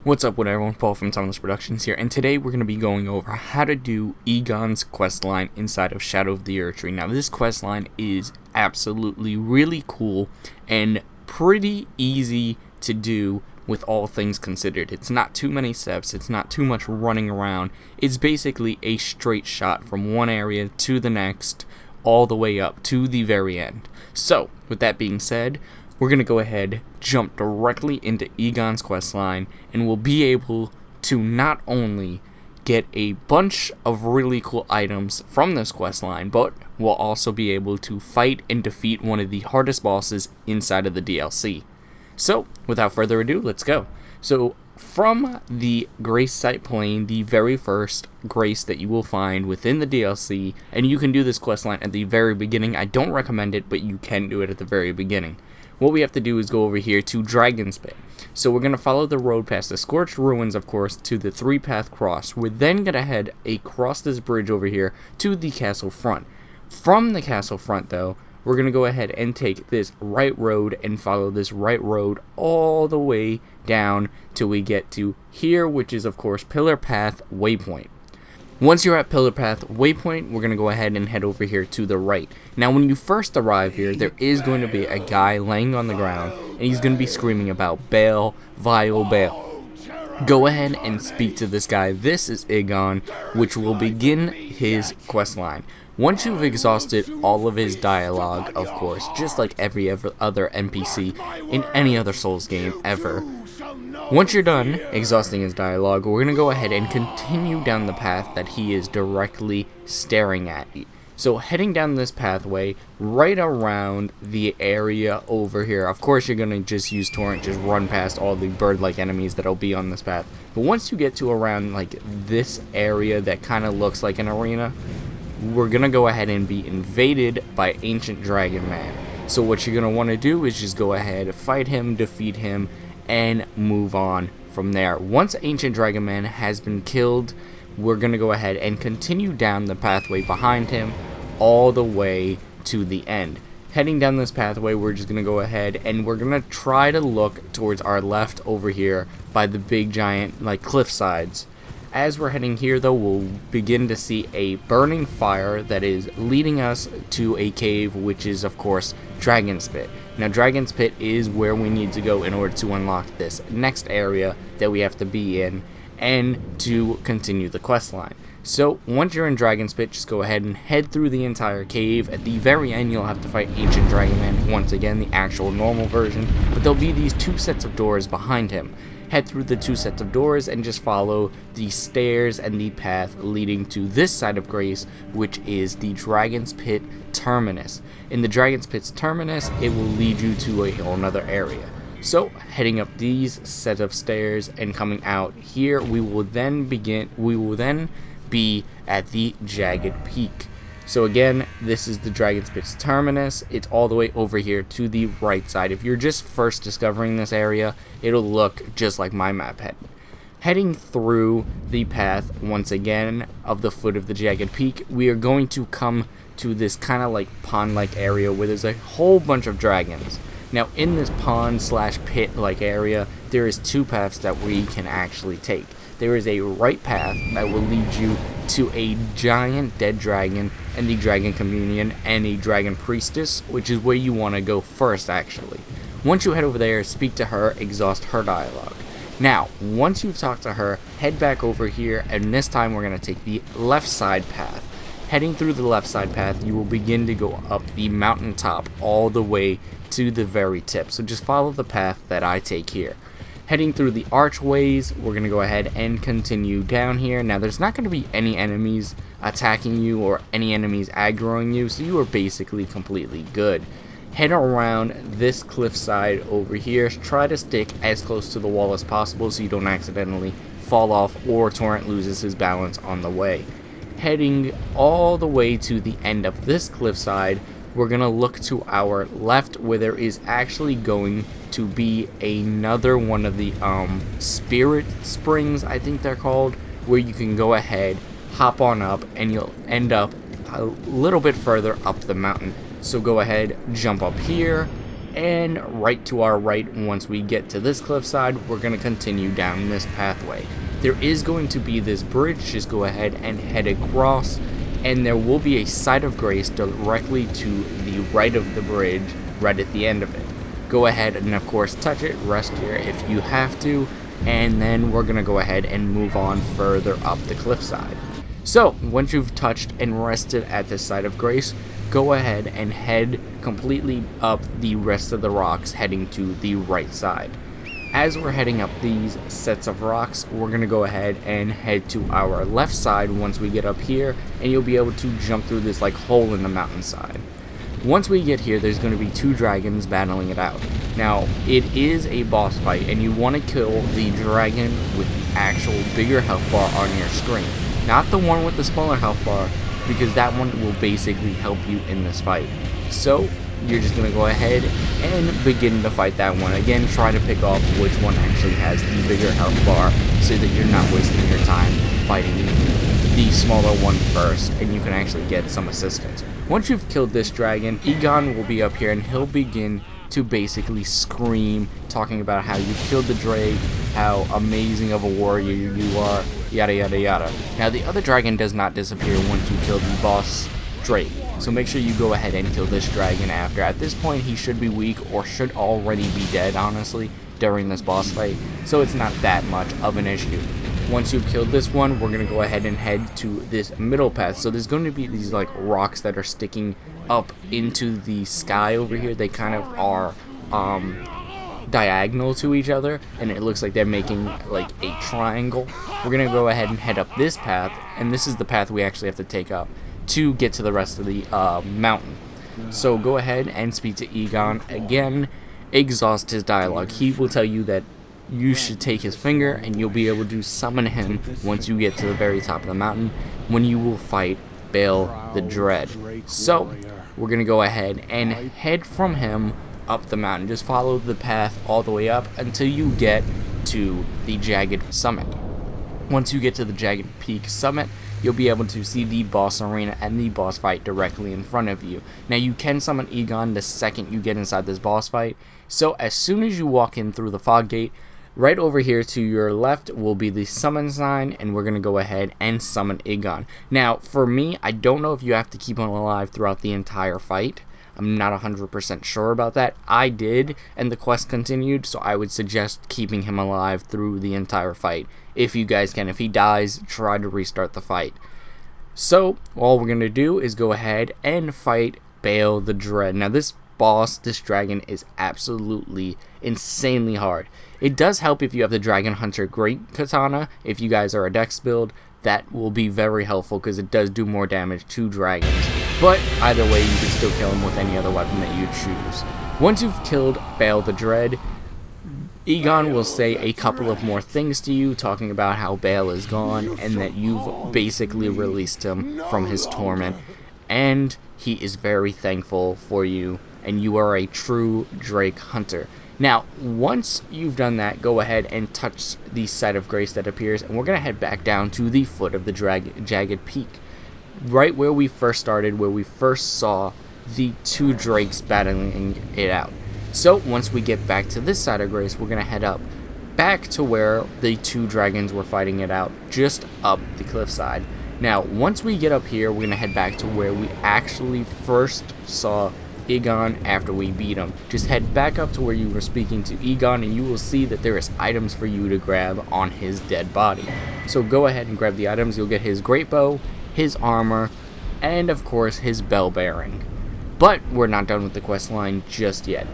What's up with everyone, Paul from Timeless Productions here, and today we're going to be going over how to do Egon's Questline inside of Shadow of the Erdtree. Now this questline is absolutely really cool and pretty easy to do with all things considered. It's not too many steps, it's not too much running around, it's basically a straight shot from one area to the next, all the way up to the very end. So, with that being said, we're going to go ahead, jump directly into Egon's Questline, and we'll be able to not only get a bunch of really cool items from this questline, but we'll also be able to fight and defeat one of the hardest bosses inside of the DLC. So, without further ado, let's go. So, from the Grace Site Plane, the very first Grace that you will find within the DLC, and you can do this questline at the very beginning. I don't recommend it, but you can do it at the very beginning. What we have to do is go over here to Dragon's Pit. So we're going to follow the road past the Scorched Ruins, of course, to the 3-path cross. We're then going to head across this bridge over here to the castle front. From the castle front, though, we're going to go ahead and take this right road and follow this right road all the way down till we get to here, which is, of course, Pillar Path Waypoint. Once you're at Pillar Path Waypoint, we're going to go ahead and head over here to the right. Now, when you first arrive here, there is going to be a guy laying on the ground, and he's going to be screaming about Bayle, Bayle, Bayle. Go ahead and speak to this guy. This is Igon, which will begin his questline. Once you've exhausted all of his dialogue, of course, just like every other NPC in any other Souls game ever, once you're done exhausting his dialogue, we're going to go ahead and continue down the path that he is directly staring at. So heading down this pathway, right around the area over here, of course you're going to just use Torrent, just run past all the bird-like enemies that'll be on this path. But once you get to around like this area that kind of looks like an arena, we're going to go ahead and be invaded by Ancient Dragon Man. So what you're going to want to do is just go ahead, fight him, defeat him, and move on from there. Once Ancient Dragon Man has been killed, we're going to go ahead and continue down the pathway behind him all the way to the end. Heading down this pathway, we're just going to go ahead and we're going to try to look towards our left over here by the big giant like cliff sides. As we're heading here, though, we'll begin to see a burning fire that is leading us to a cave, which is, of course, Dragon's Pit. Now, Dragon's Pit is where we need to go in order to unlock this next area that we have to be in and to continue the questline. So, once you're in Dragon's Pit, just go ahead and head through the entire cave. At the very end, you'll have to fight Ancient Dragon Man, once again, the actual normal version, but there'll be these 2 sets of doors behind him. Head through the 2 sets of doors and just follow the stairs and the path leading to this side of Grace, which is the Dragon's Pit Terminus. In the Dragon's Pit's Terminus, it will lead you to a whole nother area. So, heading up these set of stairs and coming out here, we will then be at the Jagged Peak. So again, this is the Dragon's Pit's Terminus. It's all the way over here to the right side. If you're just first discovering this area, it'll look just like my map head. Heading through the path, once again, of the foot of the Jagged Peak, we are going to come to this kind of like pond-like area where there's a whole bunch of dragons. Now, in this pond/pit-like area, there is 2 paths that we can actually take. There is a right path that will lead you to a giant dead dragon and the dragon communion and a dragon priestess, which is where you want to go first, actually. Once you head over there, speak to her, exhaust her dialogue. Now, once you've talked to her, head back over here, and this time we're going to take the left side path. Heading through the left side path, you will begin to go up the mountaintop all the way to the very tip. So just follow the path that I take here. Heading through the archways, we're going to go ahead and continue down here. Now, there's not going to be any enemies attacking you or any enemies aggroing you, so you are basically completely good. Head around this cliffside over here. Try to stick as close to the wall as possible so you don't accidentally fall off or Torrent loses his balance on the way. Heading all the way to the end of this cliffside, we're going to look to our left where there is actually going to be another one of the spirit springs, I think they're called, where you can go ahead, hop on up, and you'll end up a little bit further up the mountain. So go ahead, jump up here, and right to our right. Once we get to this cliffside, we're going to continue down this pathway. There is going to be this bridge, just go ahead and head across, and there will be a site of grace directly to the right of the bridge, right at the end of it. Go ahead and of course touch it, rest here if you have to, and then we're going to go ahead and move on further up the cliffside. So, once you've touched and rested at this site of grace, go ahead and head completely up the rest of the rocks, heading to the right side. As we're heading up these sets of rocks, we're going to go ahead and head to our left side once we get up here, and you'll be able to jump through this like hole in the mountainside. Once we get here, there's going to be 2 dragons battling it out. Now, it is a boss fight, and you want to kill the dragon with the actual bigger health bar on your screen. Not the one with the smaller health bar, because that one will basically help you in this fight. So, you're just going to go ahead and begin to fight that one. Again, try to pick off which one actually has the bigger health bar so that you're not wasting your time fighting the smaller one first, and you can actually get some assistance. Once you've killed this dragon, Egon will be up here and he'll begin to basically scream, talking about how you killed the drake, how amazing of a warrior you are, yada yada yada. Now the other dragon does not disappear once you kill the boss drake, so make sure you go ahead and kill this dragon after. At this point he should be weak or should already be dead, honestly, during this boss fight, so it's not that much of an issue. Once you've killed this one, we're going to go ahead and head to this middle path. So there's going to be these like rocks that are sticking up into the sky over here. They kind of are diagonal to each other, and it looks like they're making like a triangle. We're going to go ahead and head up this path, and this is the path we actually have to take up to get to the rest of the mountain. So go ahead and speak to Egon again, exhaust his dialogue. He will tell you that you should take his finger and you'll be able to summon him once you get to the very top of the mountain, when you will fight Bayle the Dread. So we're going to go ahead and head from him up the mountain. Just follow the path all the way up until you get to the Jagged summit. Once you get to the Jagged Peak summit, you'll be able to see the boss arena and the boss fight directly in front of you. Now you can summon Egon the second you get inside this boss fight. So as soon as you walk in through the fog gate, right over here to your left will be the summon sign, and we're going to go ahead and summon Egon. Now, for me, I don't know if you have to keep him alive throughout the entire fight. I'm not 100% sure about that. I did, and the quest continued, so I would suggest keeping him alive through the entire fight. If you guys can. If he dies, try to restart the fight. So, all we're going to do is go ahead and fight Bayle the Dread. Now, this boss, this dragon, is absolutely insanely hard. It does help if you have the Dragon Hunter Great Katana. If you guys are a Dex build, that will be very helpful because it does do more damage to dragons. But either way, you can still kill him with any other weapon that you choose. Once you've killed Bayle the Dread, Egon will say a couple of more things to you, talking about how Bayle is gone and that you've basically released him from his torment. And he is very thankful for you, and you are a true Drake Hunter. Now, once you've done that, go ahead and touch the site of grace that appears, and we're going to head back down to the foot of the Jagged Peak. Right where we first started, where we first saw the 2 drakes battling it out. So, once we get back to this side of grace, we're going to head up back to where the 2 dragons were fighting it out, just up the cliffside. Now, once we get up here, we're going to head back to where we actually first saw Egon after we beat him. Just head back up to where you were speaking to Egon, and you will see that there is items for you to grab on his dead body. So go ahead and grab the items. You'll get his great bow, his armor, and of course his bell bearing. But we're not done with the quest line just yet.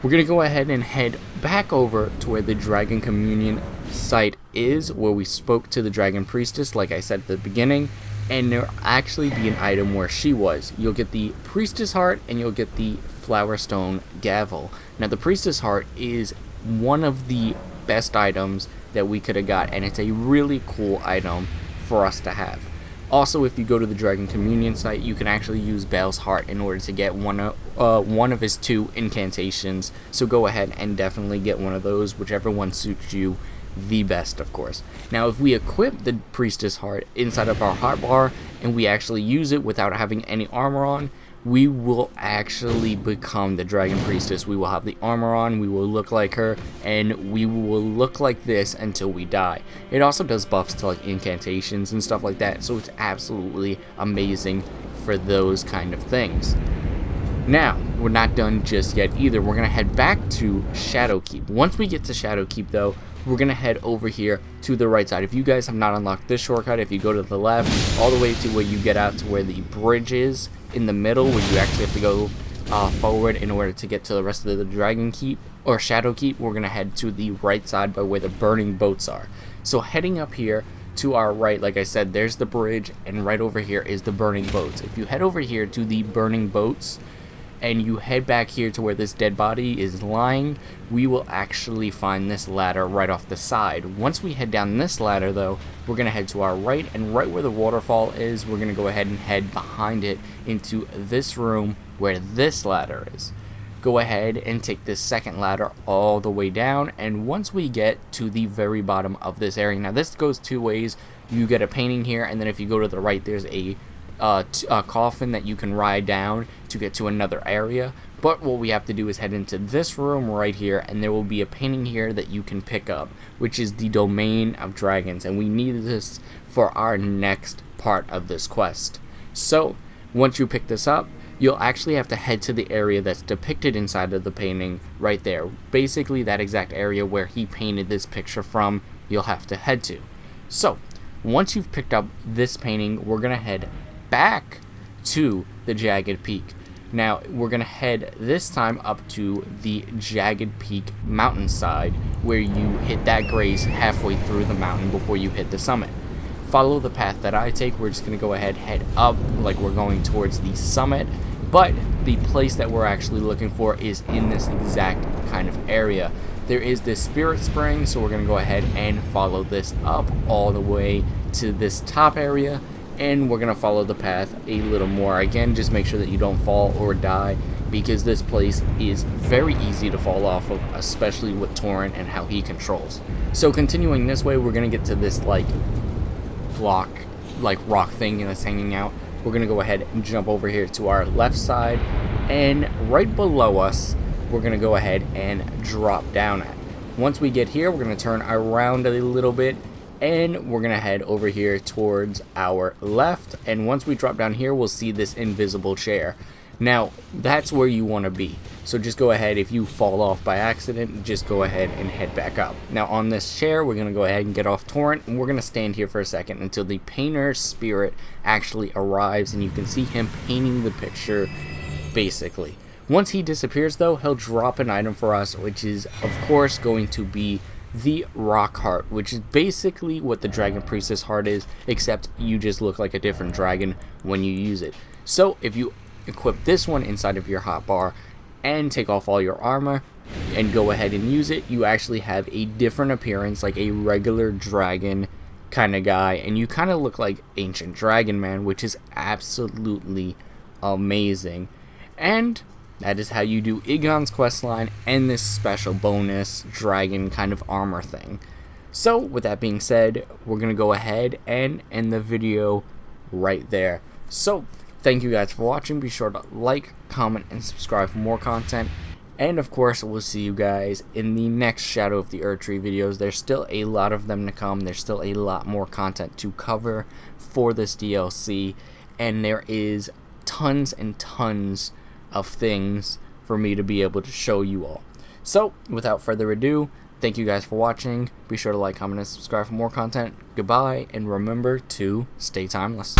We're going to go ahead and head back over to where the Dragon Communion site is, where we spoke to the Dragon Priestess, like I said at the beginning. And there'll actually be an item where she was. You'll get the Priestess Heart, and you'll get the Flower Stone Gavel. Now, the Priestess Heart is one of the best items that we could have got, and it's a really cool item for us to have. Also, if you go to the Dragon Communion site, you can actually use Bayle's Heart in order to get one of his 2 incantations. So go ahead and definitely get one of those, whichever one suits you the best, of course. Now, if we equip the Priestess Heart inside of our hotbar and we actually use it without having any armor on, we will actually become the Dragon Priestess. We will have the armor on, we will look like her, and we will look like this until we die. It also does buffs to like incantations and stuff like that, so it's absolutely amazing for those kind of things. Now, we're not done just yet either. We're going to head back to Shadowkeep. Once we get to Shadowkeep, though, we're going to head over here to the right side. If you guys have not unlocked this shortcut, if you go to the left, all the way to where you get out to where the bridge is in the middle, where you actually have to go forward in order to get to the rest of the Dragon Keep, or Shadowkeep, we're going to head to the right side by where the burning boats are. So heading up here to our right, like I said, there's the bridge, and right over here is the burning boats. If you head over here to the burning boats, and you head back here to where this dead body is lying, we will actually find this ladder right off the side. Once we head down this ladder, though, we're going to head to our right, and right where the waterfall is, we're going to go ahead and head behind it into this room where this ladder is. Go ahead and take this second ladder all the way down, and once we get to the very bottom of this area, now this goes two ways. You get a painting here, and then if you go to the right, there's a coffin that you can ride down to get to another area. But what we have to do is head into this room right here, and there will be a painting here that you can pick up, which is the Domain of Dragons, and we need this for our next part of this quest. So once you pick this up, you'll actually have to head to the area that's depicted inside of the painting right there. Basically that exact area where he painted this picture from, you'll have to head to. So once you've picked up this painting, we're gonna head back to the Jagged Peak. Now we're gonna head this time up to the Jagged Peak mountainside, where you hit that grace halfway through the mountain before you hit the summit. Follow the path that I take. We're just gonna go ahead, head up like we're going towards the summit, but the place that we're actually looking for is in this exact kind of area. There is this spirit spring, so we're gonna go ahead and follow this up all the way to this top area, and we're gonna follow the path a little more. Again, just make sure that you don't fall or die, because this place is very easy to fall off of, especially with Torrent and how he controls. So continuing this way, we're gonna get to this like block, like rock thing that's hanging out. We're gonna go ahead and jump over here to our left side, and right below us we're gonna go ahead and drop down at. Once we get here, we're gonna turn around a little bit, and we're gonna head over here towards our left, and once we drop down here, we'll see this invisible chair. Now that's where you want to be, so just go ahead. If you fall off by accident, just go ahead and head back up. Now on this chair, we're gonna go ahead and get off Torrent, and we're gonna stand here for a second until the painter's spirit actually arrives, and you can see him painting the picture basically. Once he disappears, though, he'll drop an item for us, which is of course going to be the rock heart, which is basically what the Dragon Priestess heart is, except you just look like a different dragon when you use it. So if you equip this one inside of your hotbar and take off all your armor and go ahead and use it, you actually have a different appearance, like a regular dragon kind of guy, and you kind of look like Ancient Dragon Man, which is absolutely amazing. And that is how you do Igon's Questline and this special bonus dragon kind of armor thing. So with that being said, we're going to go ahead and end the video right there. So thank you guys for watching. Be sure to like, comment, and subscribe for more content. And of course, we'll see you guys in the next Shadow of the Erdtree videos. There's still a lot of them to come. There's still a lot more content to cover for this DLC. And there is tons and tons of things for me to be able to show you all. So without further ado, thank you guys for watching. Be sure to like, comment, and subscribe for more content. Goodbye, and remember to stay timeless.